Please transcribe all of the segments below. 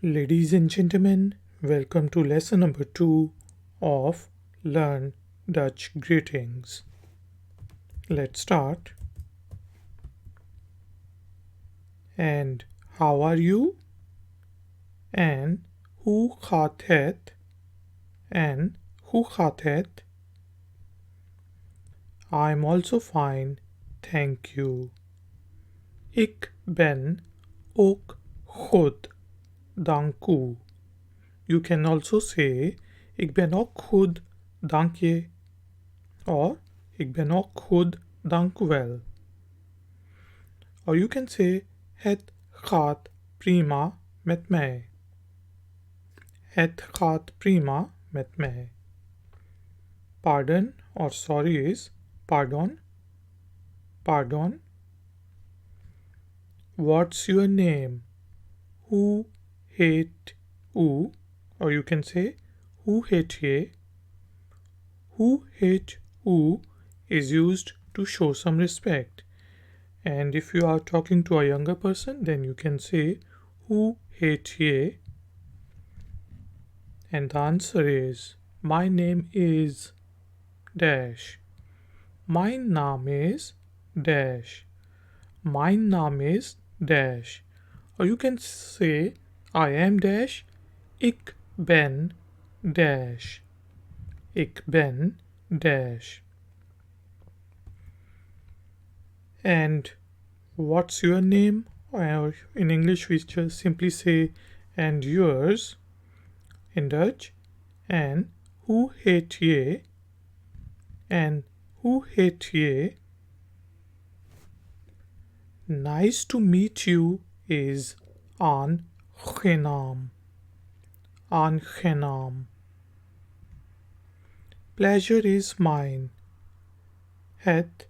Ladies and gentlemen, welcome to lesson number 2 of Learn Dutch Greetings. Let's start. And how are you? And hoe gaat het? And hoe gaat het? I'm also fine, thank you. Ik ben ook goed, dank u. You can also say, ik ben ook goed, dank je. Or, ik ben ook goed, dank u wel. Or you can say, het gaat prima met mij. Het gaat prima met mij. Pardon or sorry is pardon. Pardon. What's your name? Hoe heet u? Or you can say, hoe heet je? Hoe heet u is used to show some respect. And if you are talking to a younger person, then you can say, hoe heet je? And the answer is, my name is dash. Mijn naam is dash. Mijn naam is dash. Or you can say, I am dash. Ik ben dash. Ik ben dash. And what's your name? Or in English we just simply say, and yours. In Dutch, and hoe heet je? And hoe heet je? Nice to meet you is aangenaam. Aangenaam. Pleasure is mine. Het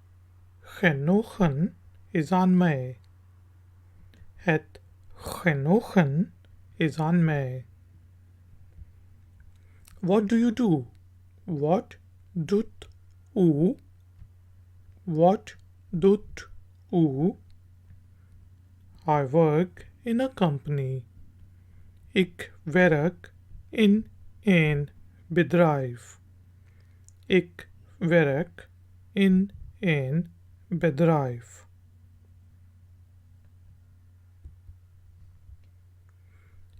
genoegen is aan mij. Het genoegen is aan mij. What do you do? What doet u? What doet u? I work in a company. Ik werk in een bedrijf. Ik werk in een bedrijf.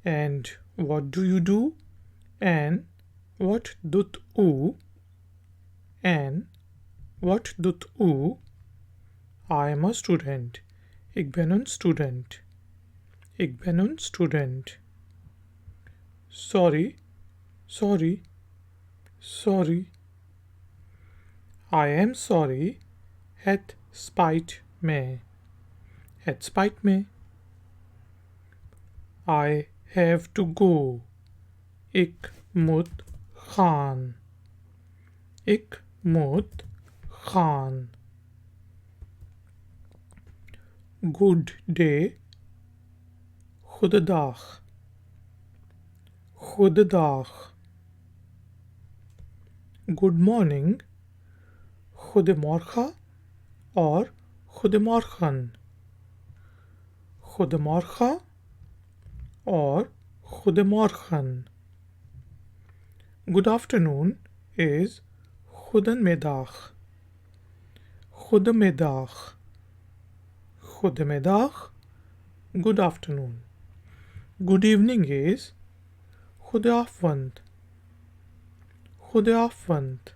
And what do you do? And what doet u? And what doet u? I am a student. Ik ben een student. Ik ben een student. Sorry, sorry, sorry. I am sorry. Het spijt me. Het spijt me. I have to go. Ik moet gaan. Ik moet gaan. Good day. Goedendag. Goedendag. Good morning. Goedemorgen or goedemorgen. Goedemorgen or goedemorgen. Good afternoon is goedemiddag. Goedemiddag. Goedemiddag. Good afternoon. Good evening is goedenavond. Goedenavond.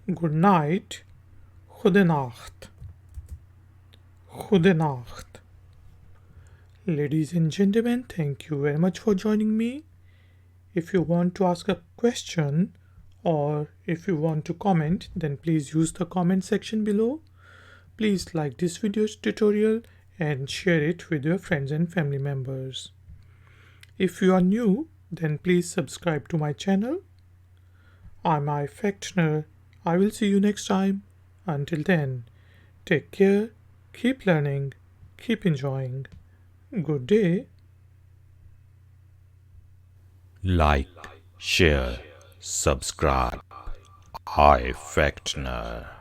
Good night. Goedenacht. Goedenacht. Ladies and gentlemen, thank you very much for joining me. If you want to ask a question or if you want to comment, then please use the comment section below. Please like this video's tutorial and share it with your friends and family members. If you are new, then please subscribe to my channel. I'm Ifactner. I will see you next time. Until then, take care, keep learning, keep enjoying. Good day. Like, share, subscribe. Ifactner.